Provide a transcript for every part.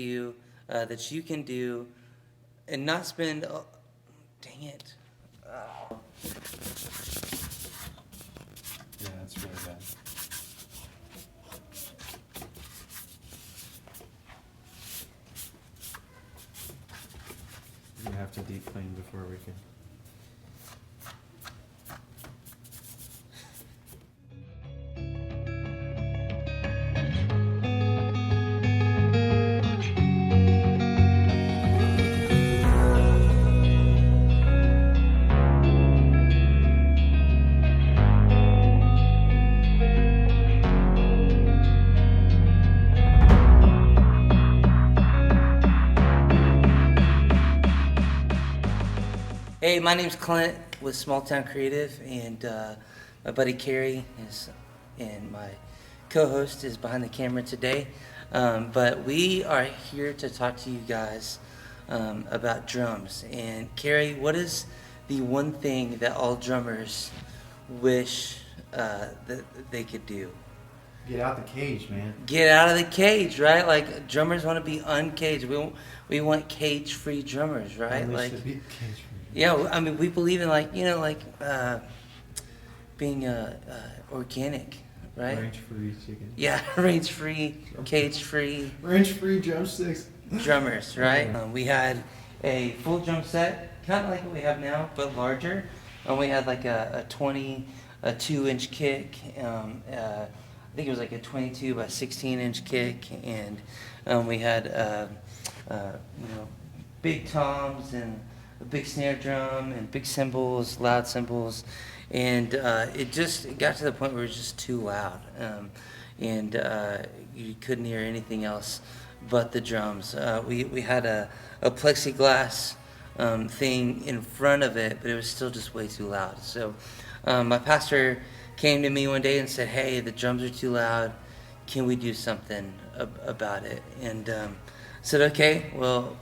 you that you can do and not spend. Oh, dang it. Yeah, that's really bad. You have to deep clean before we can. Hey, my name's Clint with Small Town Creative, and my buddy Carrie is, and my co-host is behind the camera today. But we are here to talk to you guys about drums. And Carrie, what is the one thing that all drummers wish that they could do? Get out the cage, man. Get out of the cage, right? Like drummers want to be uncaged. We want cage-free drummers, right? Unleash Like. the cage for you. Yeah, I mean, we believe in being organic, right? Range-free chicken. Yeah, range-free, cage-free Range-free drumsticks. drummers, right? Yeah. We had a full drum set, kind of like what we have now, but larger. And we had like a 22-inch kick. I think it was like a 22 by 16-inch kick, and we had big toms and a big snare drum and big cymbals, loud cymbals, and it got to the point where it was just too loud, and you couldn't hear anything else but the drums. We had a plexiglass thing in front of it, but it was still just way too loud. So my pastor came to me one day and said, "Hey, the drums are too loud. Can we do something about it?" And said, "Okay, well,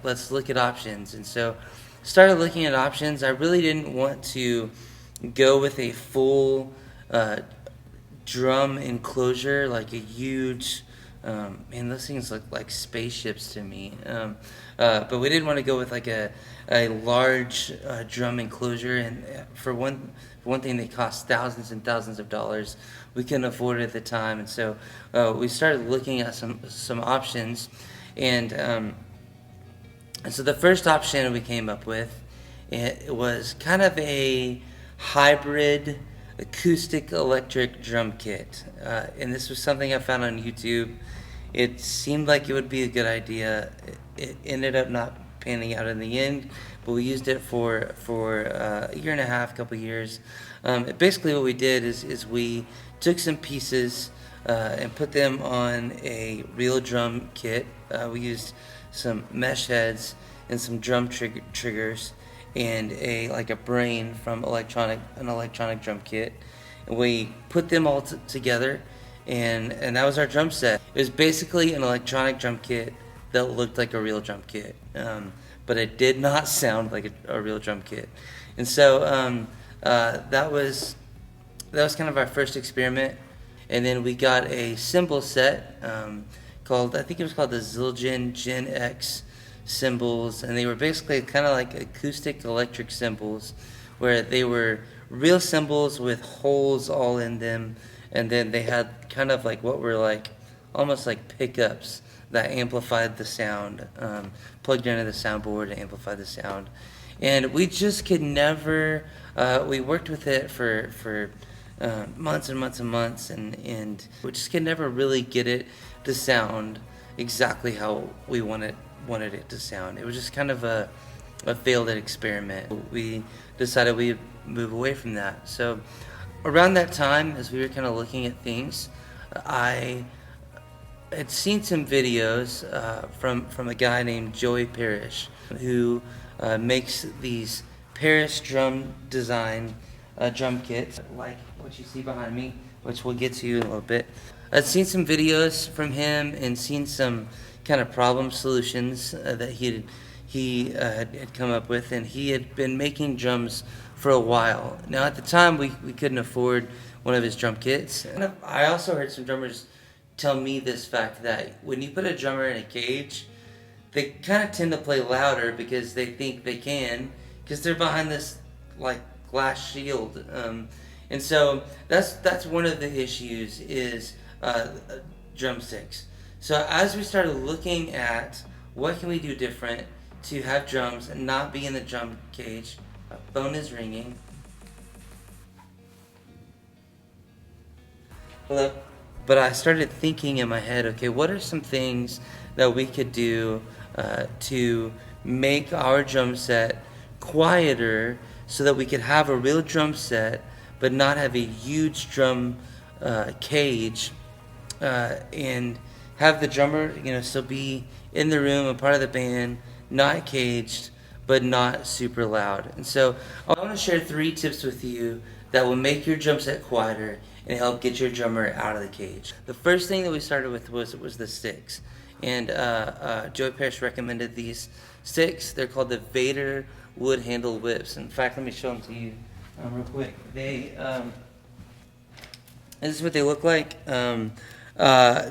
let's look at options." And so started looking at options. I really didn't want to go with a full drum enclosure, like a huge, man, those things look like spaceships to me. But we didn't want to go with like a large drum enclosure, and for one thing, they cost thousands and thousands of dollars. We couldn't afford it at the time, and so we started looking at some options. And so the first option we came up with, it was kind of a hybrid acoustic electric drum kit. And this was something I found on YouTube. It seemed like it would be a good idea. It ended up not panning out in the end, but we used it for a year and a half, couple years. Basically what we did is we took some pieces and put them on a real drum kit. We used some mesh heads and some drum triggers and a brain from an electronic drum kit. And we put them all together, and that was our drum set. It was basically an electronic drum kit that looked like a real drum kit, but it did not sound like a real drum kit. And so that was kind of our first experiment. And then we got a cymbal set I think it was called the Zildjian Gen X cymbals, and they were basically kind of like acoustic electric cymbals, where they were real cymbals with holes all in them, and then they had kind of like what were like almost like pickups that amplified the sound, plugged into the soundboard to amplify the sound. And we just could never, we worked with it for months and months and months, and we just could never really get it to sound exactly how we wanted it to sound. It was just kind of a failed experiment. We decided we'd move away from that. So around that time, as we were kind of looking at things, I had seen some videos from a guy named Joey Parrish, who makes these Parrish drum design drum kits, like what you see behind me, which we'll get to in a little bit. I'd seen some videos from him and seen some kind of problem solutions that he had come up with, and he had been making drums for a while. Now at the time we couldn't afford one of his drum kits. And I also heard some drummers tell me this fact that when you put a drummer in a cage, they kind of tend to play louder because they think they can, because they're behind this like glass shield, and so that's one of the issues is drumsticks. So as we started looking at what can we do different to have drums and not be in the drum cage, my phone is ringing. Hello. But I started thinking in my head, okay, what are some things that we could do to make our drum set quieter so that we could have a real drum set but not have a huge drum cage, and have the drummer, still be in the room, a part of the band, not caged, but not super loud. And so I want to share 3 tips with you that will make your drum set quieter and help get your drummer out of the cage. The first thing that we started with was the sticks. And Joey Parrish recommended these sticks. They're called the Vader wood handle whips. In fact, let me show them to you real quick. This is what they look like.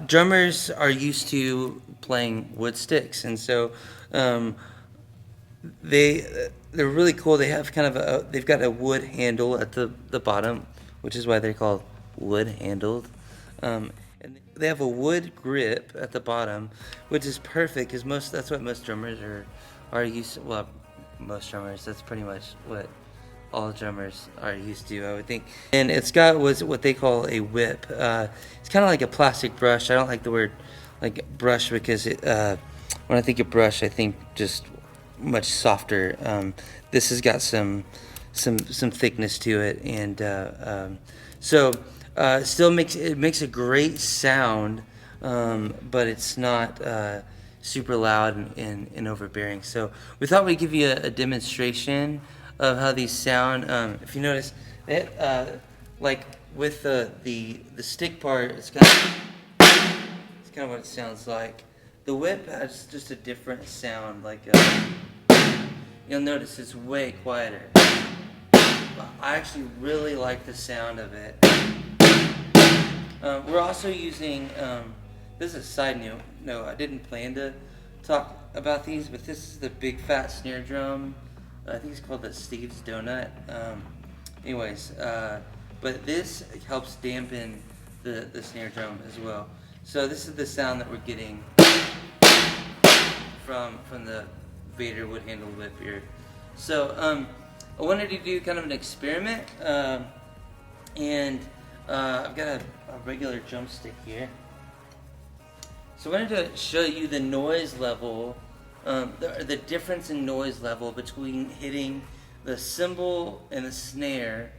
Drummers are used to playing wood sticks, and so they're really cool. They have they've got a wood handle at the bottom, which is why they're called wood handled. And they have a wood grip at the bottom, which is perfect because that's what most drummers are used to. Well, most drummers, that's pretty much what all drummers are used to, I would think. And it's got what they call a whip. It's kind of like a plastic brush. I don't like the word like brush because when I think of brush, I think just much softer. This has got some thickness to it, and still makes a great sound, but it's not super loud and overbearing. So we thought we'd give you a demonstration of how these sound. If you notice, like with the stick part, it's kind of what it sounds like. The whip has just a different sound. Like you'll notice it's way quieter. I actually really like the sound of it. We're also using, this is a side note. No, I didn't plan to talk about these, but this is the big fat snare drum. I think it's called the Steve's Donut. But this helps dampen the snare drum as well. So this is the sound that we're getting from the Vader wood handle whip here. So I wanted to do kind of an experiment, and I've got a regular drumstick here. So I wanted to show you the noise level, the difference in noise level between hitting the cymbal and the snare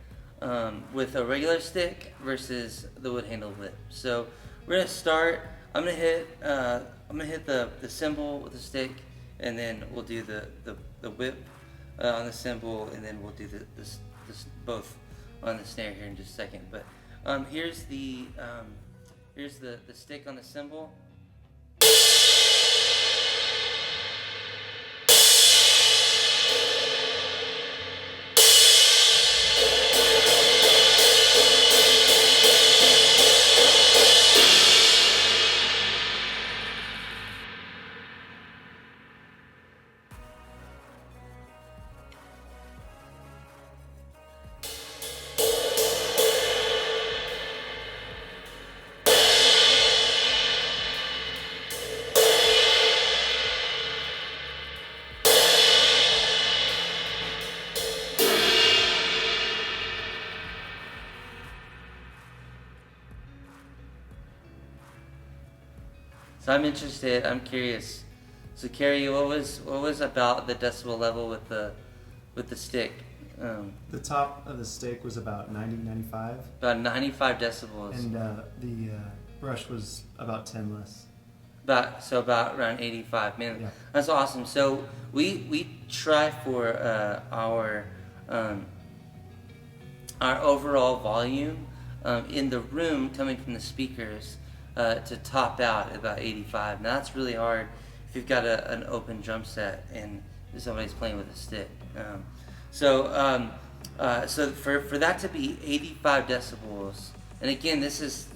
with a regular stick versus the wood handle whip. So we're gonna start. I'm gonna hit the cymbal with the stick, and then we'll do the whip on the cymbal, and then we'll do this both on the snare here in just a second. But here's the stick on the cymbal. So I'm interested. I'm curious. So Carrie, what was about the decibel level with the stick? The top of the stick was about 95. About 95 decibels. And the brush was about 10 less. About around 85. Man, yeah. That's awesome. So we try for our overall volume in the room coming from the speakers to top out at about 85. Now that's really hard if you've got an open drum set and somebody's playing with a stick. So for that to be 85 decibels, and again, this is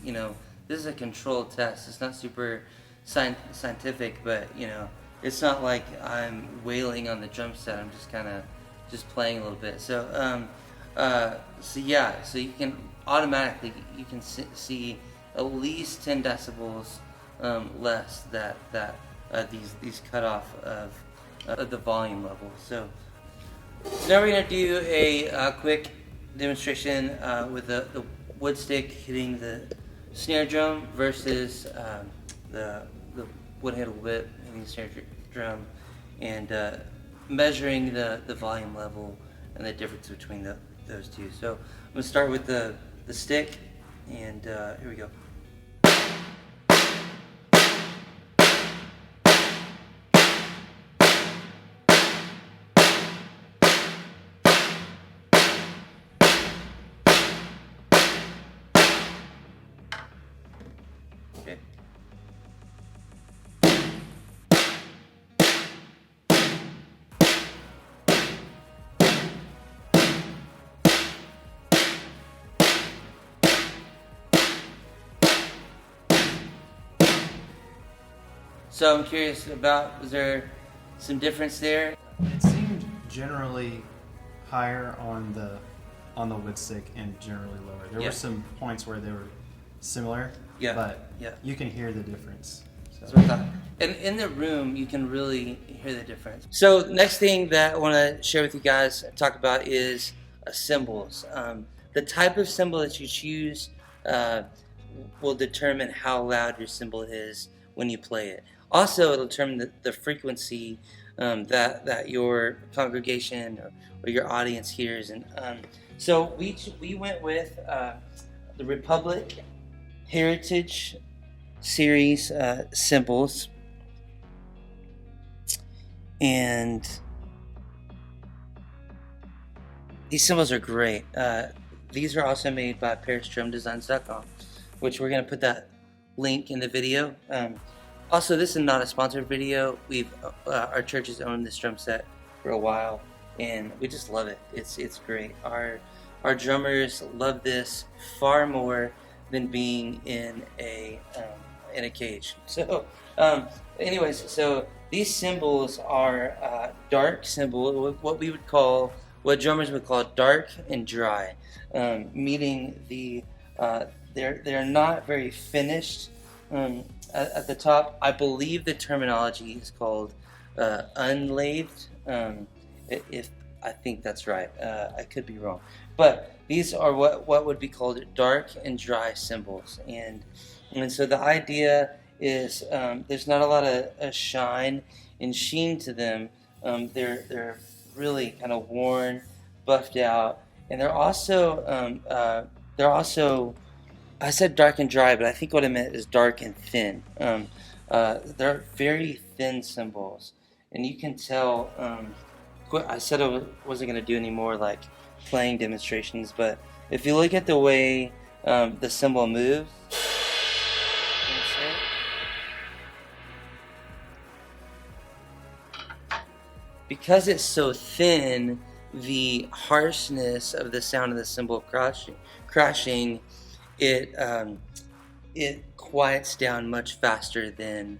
this is a controlled test. It's not super scientific, but it's not like I'm wailing on the drum set. I'm just kind of just playing a little bit. So yeah, so you can automatically see at least 10 decibels less that these cut off of the volume level. So now we're gonna do a quick demonstration with the wood stick hitting the snare drum versus the wood handle whip hitting the snare drum, and measuring the volume level and the difference between those two. So I'm gonna start with the stick, and here we go. Okay. So I'm curious about, was there some difference there? It seemed generally higher on the wood stick and generally lower. There were some points where they were similar, but you can hear the difference. So. That's what I thought. And in the room, you can really hear the difference. So next thing that I want to share with you guys, talk about, is cymbals. The type of cymbal that you choose will determine how loud your cymbal is when you play it. Also, it'll determine the frequency that your congregation or your audience hears. And so we went with the Republic Heritage Series cymbals, and these cymbals are great. These are also made by ParisDrumDesigns.com, which we're going to put that link in the video. Also, this is not a sponsored video. Our church has owned this drum set for a while, and we just love it. It's great. Our drummers love this far more than being in a cage. So, anyways, so these cymbals are dark cymbal, what drummers would call dark and dry, meaning they're not very finished. At the top, I believe the terminology is called unlathed. If I think that's right, I could be wrong, but these are what would be called dark and dry cymbals, and so the idea is there's not a lot of shine and sheen to them. They're really kind of worn, buffed out, and they're also I said dark and dry, but I think what I meant is dark and thin. They're very thin cymbals, and you can tell. I said I wasn't going to do any more like playing demonstrations, but if you look at the way the cymbal moves, because it's so thin, the harshness of the sound of the cymbal crashing, it quiets down much faster than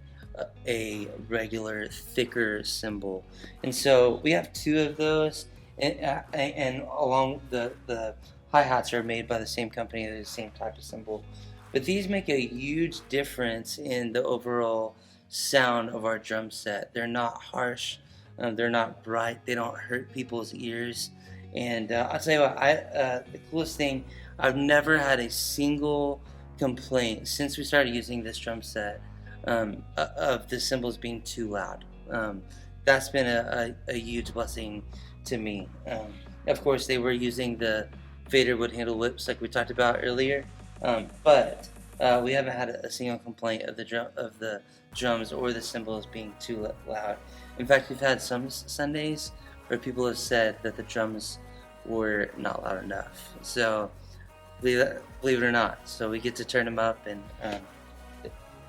a regular thicker cymbal. And so we have two of those, and along the hi-hats are made by the same company, the same type of cymbal. But these make a huge difference in the overall sound of our drum set. They're not harsh, they're not bright, they don't hurt people's ears. And I'll tell you what, the coolest thing, I've never had a single complaint since we started using this drum set of the cymbals being too loud. That's been a huge blessing to me. Of course, they were using the Vader wood handle whips like we talked about earlier, but we haven't had a single complaint of the drums or the cymbals being too loud. In fact, we've had some Sundays where people have said that the drums were not loud enough. So believe it or not, so we get to turn them up, and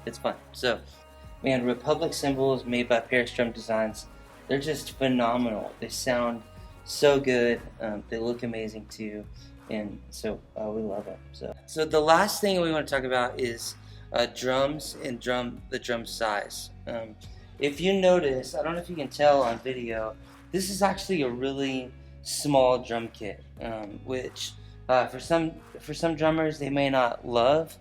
it's fun. So, man, Republic cymbals made by Paris Drum Designs, they're just phenomenal. They sound so good. They look amazing too, and so we love them. So the last thing we want to talk about is drums and the drum size. If you notice, I don't know if you can tell on video, this is actually a really small drum kit, which for some drummers they may not love,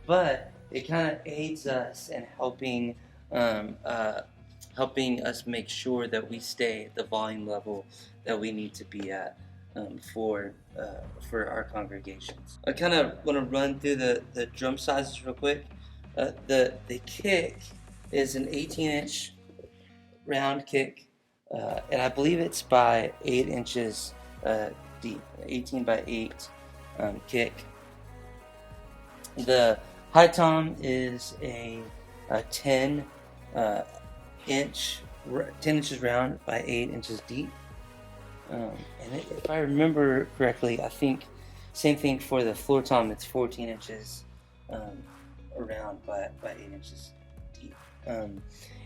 but it kind of aids us in helping us make sure that we stay at the volume level that we need to be at for our congregations. I kind of want to run through the drum sizes real quick. The kick is an 18-inch round kick, and I believe it's by 8 inches deep, 18 by 8 kick. The high tom is a 10 inches round by 8 inches deep. And if I remember correctly, I think same thing for the floor tom. It's 14 inches around by 8 inches deep.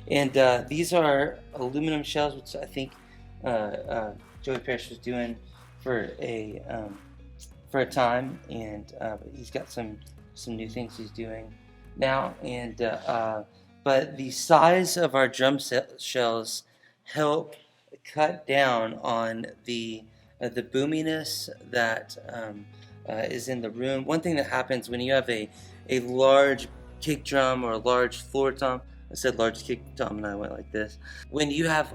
And these are aluminum shells, which I think Joey Parrish was doing for a time, and he's got some new things he's doing now. And but the size of our drum shells help cut down on the boominess that is in the room. One thing that happens when you have a large kick drum or a large floor tom, I said large kick drum and I went like this. When you have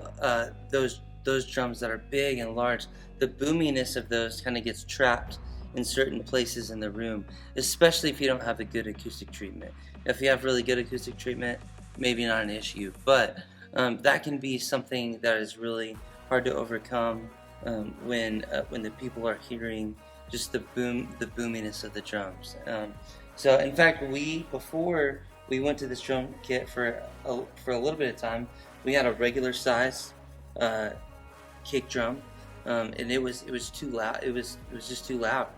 those drums that are big and large, the boominess of those kind of gets trapped in certain places in the room, especially if you don't have a good acoustic treatment. If you have really good acoustic treatment, maybe not an issue, but that can be something that is really hard to overcome when the people are hearing just the boominess of the drums. So in fact, before we went to this drum kit for a little bit of time, we had a regular size kick drum, and it was too loud. It was just too loud.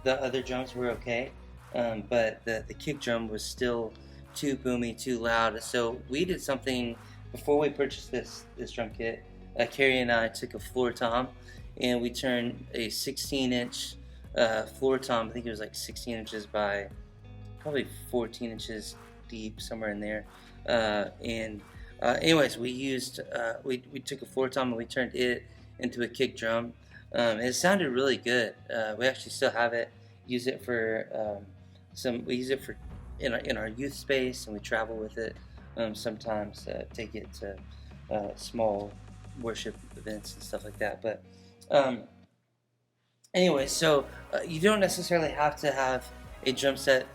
The other drums were okay, but the kick drum was still too boomy, too loud. So we did something before we purchased this drum kit. Carrie and I took a floor tom, and we turned a 16-inch floor tom. I think it was like 16 inches by probably 14 inches deep, somewhere in there. Anyways, we used we took a floor tom and we turned it into a kick drum. And it sounded really good. We actually still have it. Use it for we use it for in our youth space, and we travel with it sometimes. Take it to small worship events and stuff like that. But anyway, so you don't necessarily have to have a drum set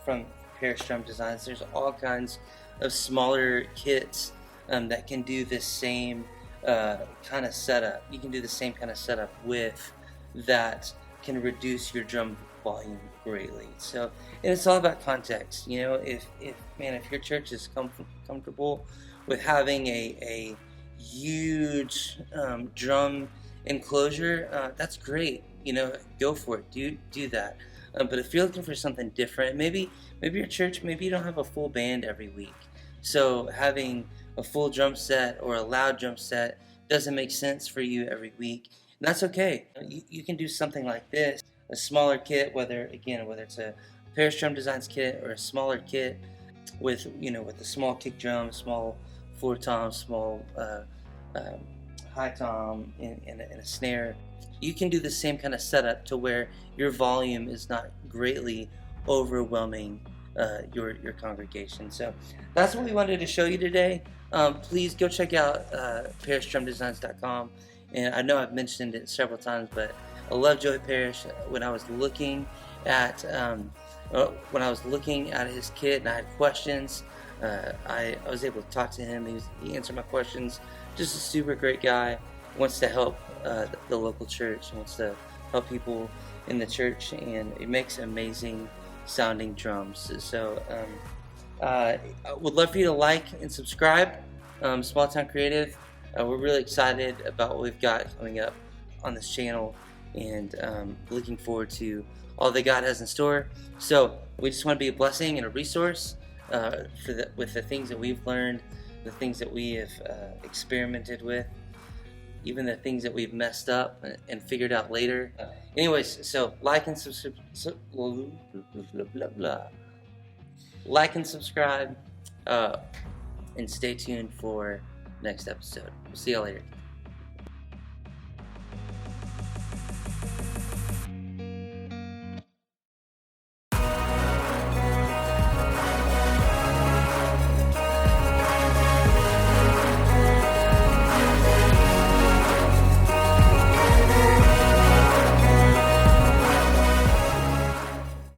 from Parrish Drum Designs. There's all kinds of smaller kits that can do the same kind of setup. You can do the same kind of setup with that can reduce your drum volume greatly. So, and it's all about context. You know, if your church is comfortable with having a huge drum enclosure, that's great. You know, go for it. Do that. But if you're looking for something different, maybe your church, maybe you don't have a full band every week. So having a full drum set or a loud drum set doesn't make sense for you every week. And that's okay. You can do something like this, a smaller kit, whether it's a Parrish Drum Designs kit or a smaller kit with a small kick drum, small floor tom, small high tom, and a snare. You can do the same kind of setup to where your volume is not greatly overwhelming your congregation. So that's what we wanted to show you today. Please go check out ParrishDrumDesigns.com. And I know I've mentioned it several times, but I love Joey Parrish. When I was looking at his kit and I had questions, I was able to talk to him. He answered my questions. Just a super great guy. Wants to help the local church. Wants to help people in the church, and it makes amazing sounding drums. So I would love for you to like and subscribe. Small Town Creative. We're really excited about what we've got coming up on this channel, and looking forward to all that God has in store. So we just want to be a blessing and a resource with the things that we've learned, the things that we have experimented with, even the things that we've messed up and figured out later. Anyways, so like and subscribe. like and subscribe, and stay tuned for next episode. We'll see y'all later.